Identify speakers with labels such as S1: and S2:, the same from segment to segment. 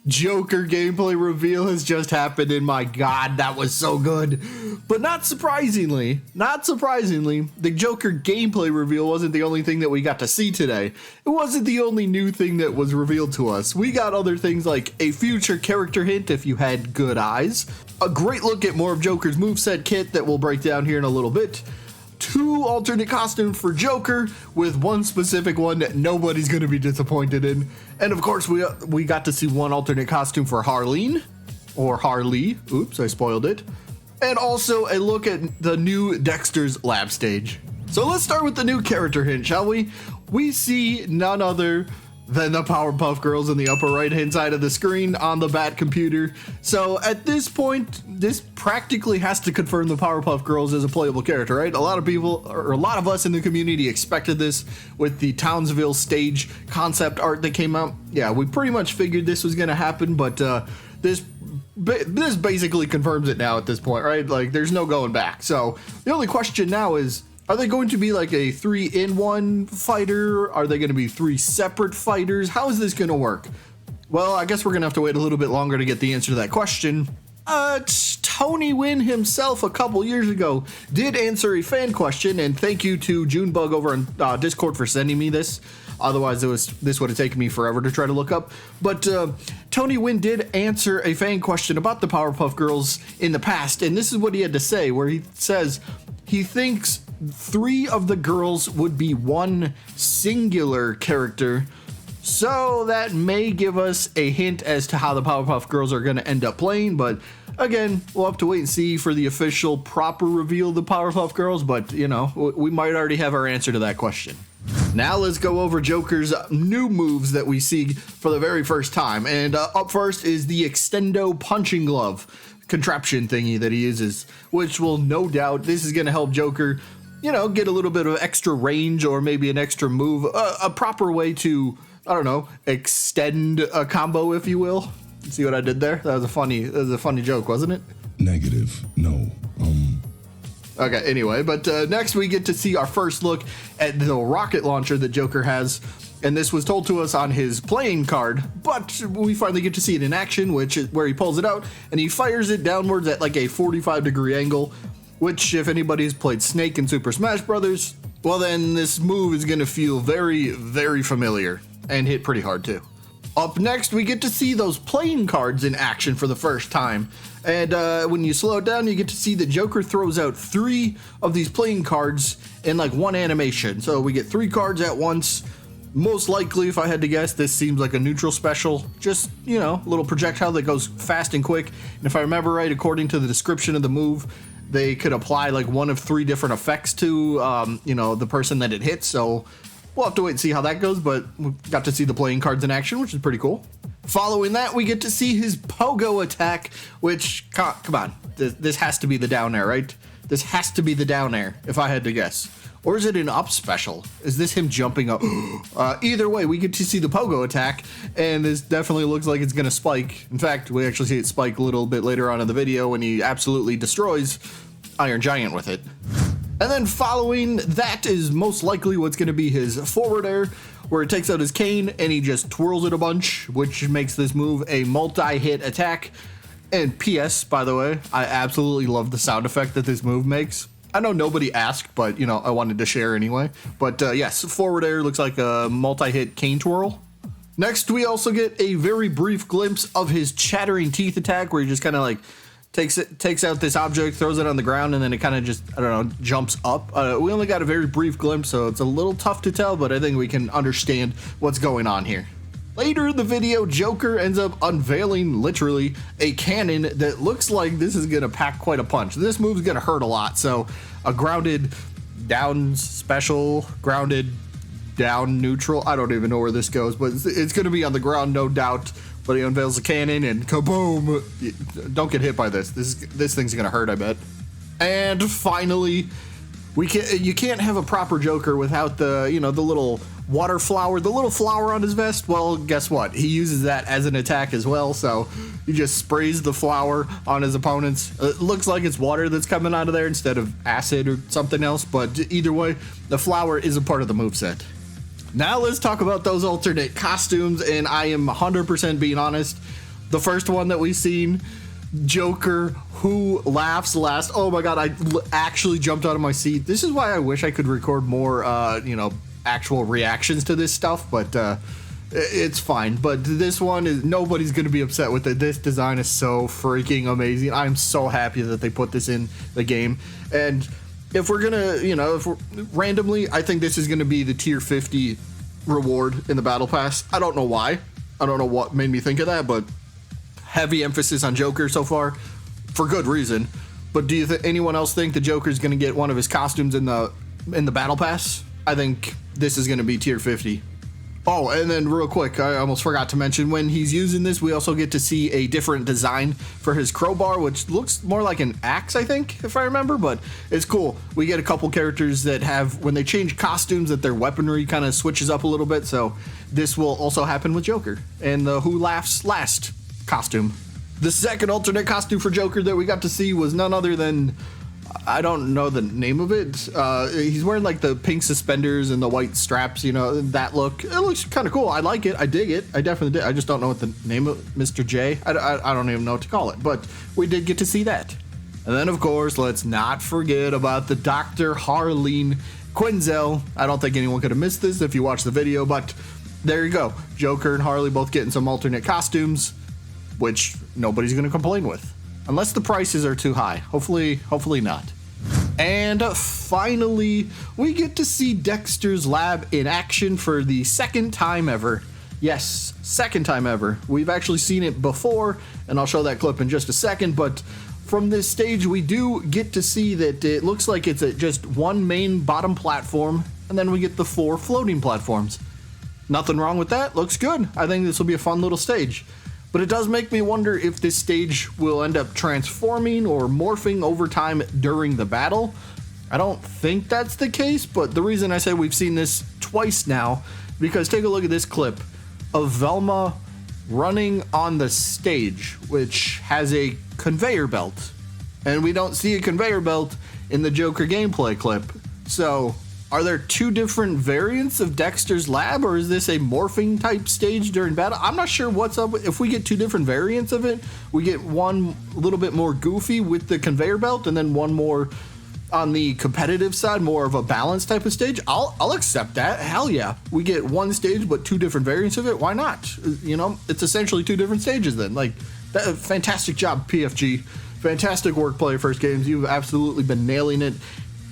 S1: Joker gameplay reveal has just happened, and my god, that was so good. But not surprisingly, the Joker gameplay reveal wasn't the only thing that we got to see today. It wasn't the only new thing that was revealed to us. We got other things like a future character hint if you had good eyes, a great look at more of Joker's moveset kit that we'll break down here in a little bit, 2 alternate costumes for Joker, with one specific one that nobody's going to be disappointed in. And of course, we got to see 1 alternate costume for Harleen, or Harley. Oops, I spoiled it. And also a look at the new Dexter's lab stage. So let's start with the new character hint, shall we? We see none other than the Powerpuff Girls in the upper right hand side of the screen on the Bat computer. So at this point, this practically has to confirm the Powerpuff Girls as a playable character, right? A lot of people, or a lot of us in the community, expected this with the Townsville stage concept art that came out. Yeah, we pretty much figured this was going to happen, but this basically confirms it now at this point, right? Like, there's no going back. So the only question now is, are they going to be like a 3-in-1 fighter? Are they going to be 3 separate fighters? How is this going to work? Well, I guess we're going to have to wait a little bit longer to get the answer to that question. Tony Wynn himself a couple years ago did answer a fan question, and thank you to Junebug over on Discord for sending me this. Otherwise, this would have taken me forever to try to look up. But Tony Wynn did answer a fan question about the Powerpuff Girls in the past, and this is what he had to say, where he says he thinks 3 of the girls would be 1 singular character. So that may give us a hint as to how the Powerpuff Girls are going to end up playing, but again, we'll have to wait and see for the official proper reveal of the Powerpuff Girls, but you know, we might already have our answer to that question. Now let's go over Joker's new moves that we see for the very first time, and up first is the Extendo Punching Glove contraption thingy that he uses, which will no doubt, this is going to help Joker, you know, get a little bit of extra range or maybe an extra move, a proper way to, I don't know, extend a combo, if you will. See what I did there? That was a funny joke, wasn't it?
S2: Negative. No.
S1: Okay, anyway, but next we get to see our first look at the rocket launcher that Joker has, and this was told to us on his playing card, but we finally get to see it in action, which is where he pulls it out, and he fires it downwards at like a 45-degree angle, which if anybody's played Snake in Super Smash Bros., well then this move is going to feel very, very familiar, and hit pretty hard too. Up next, we get to see those playing cards in action for the first time. And when you slow it down, you get to see the Joker throws out 3 of these playing cards in like one animation. So we get 3 cards at once. Most likely, if I had to guess, this seems like a neutral special. Just, you know, a little projectile that goes fast and quick. And if I remember right, according to the description of the move, they could apply like one of 3 different effects to, you know, the person that it hits. So we'll have to wait and see how that goes, but we got to see the playing cards in action, which is pretty cool. Following that, we get to see his pogo attack, which, come on, this has to be the down air, right? This has to be the down air, if I had to guess. Or is it an up special? Is this him jumping up? Either way, we get to see the pogo attack, and this definitely looks like it's going to spike. In fact, we actually see it spike a little bit later on in the video when he absolutely destroys Iron Giant with it. And then following that is most likely what's going to be his forward air, where it takes out his cane and he just twirls it a bunch, which makes this move a multi-hit attack. And P.S., by the way, I absolutely love the sound effect that this move makes. I know nobody asked, but, you know, I wanted to share anyway. But yes, forward air looks like a multi-hit cane twirl. Next, we also get a very brief glimpse of his chattering teeth attack, where he just kind of like takes out this object, throws it on the ground, and then it kind of just, I don't know, jumps up. We only got a very brief glimpse, so it's a little tough to tell, but I think we can understand what's going on here. Later in the video, Joker ends up unveiling, literally, a cannon that looks like this is going to pack quite a punch. This move's going to hurt a lot, so a grounded down special, grounded down neutral, I don't even know where this goes, but it's going to be on the ground, no doubt. But he unveils the cannon and kaboom! Don't get hit by this. This thing's gonna hurt, I bet. And finally, you can't have a proper Joker without the, you know, the little water flower, the little flower on his vest. Well, guess what? He uses that as an attack as well. So he just sprays the flower on his opponents. It looks like it's water that's coming out of there instead of acid or something else. But either way, the flower is a part of the moveset. Now let's talk about those alternate costumes, and I am 100% being honest. The first one that we've seen, Joker, who laughs last. Oh my god, I actually jumped out of my seat. This is why I wish I could record more, actual reactions to this stuff, but it's fine. But this one is, nobody's gonna be upset with it. This design is so freaking amazing. I'm so happy that they put this in the game. And if we're gonna, if we're randomly, I think this is gonna be the tier 50 reward in the battle pass. I don't know why. I don't know what made me think of that, but heavy emphasis on Joker so far, for good reason. But do you anyone else think the Joker's gonna get one of his costumes in the battle pass? I think this is gonna be tier 50. Oh, and then real quick, I almost forgot to mention, when he's using this, we also get to see a different design for his crowbar, which looks more like an axe, I think, if I remember, but it's cool. We get a couple characters that have, when they change costumes, that their weaponry kind of switches up a little bit, so this will also happen with Joker, and the Who Laughs Last costume. The second alternate costume for Joker that we got to see was none other than, I don't know the name of it. He's wearing like the pink suspenders and the white straps, that look. It looks kind of cool. I like it. I dig it. I definitely did. I just don't know what the name of Mr. J. I don't even know what to call it, but we did get to see that. And then, of course, let's not forget about the Dr. Harleen Quinzel. I don't think anyone could have missed this if you watched the video, but there you go. Joker and Harley both getting some alternate costumes, which nobody's going to complain with. Unless the prices are too high. Hopefully not. And finally, we get to see Dexter's lab in action for the second time ever. Yes, second time ever. We've actually seen it before, and I'll show that clip in just a second, but from this stage, we do get to see that it looks like it's just one main bottom platform, and then we get the 4 floating platforms. Nothing wrong with that. Looks good. I think this will be a fun little stage. But it does make me wonder if this stage will end up transforming or morphing over time during the battle. I don't think that's the case, but the reason I say we've seen this twice now, because take a look at this clip of Velma running on the stage, which has a conveyor belt. And we don't see a conveyor belt in the Joker gameplay clip. So, are there 2 different variants of Dexter's lab, or is this a morphing type stage during battle? I'm not sure what's up. If we get 2 different variants of it, we get one a little bit more goofy with the conveyor belt, and then one more on the competitive side, more of a balanced type of stage. I'll accept that. Hell yeah. We get one stage, but 2 different variants of it. Why not? It's essentially 2 different stages then. Like, fantastic job, PFG. Fantastic work, Player First Games. You've absolutely been nailing it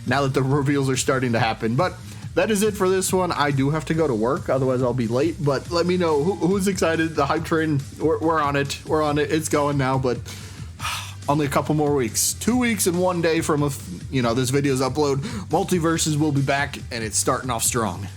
S1: now that the reveals are starting to happen. But that is it for this one. I do have to go to work, otherwise I'll be late. But let me know who's excited. The hype train, we're on it. We're on it. It's going now, but only a couple more weeks. 2 weeks and 1 day from this video's upload. Multiverses will be back, and it's starting off strong.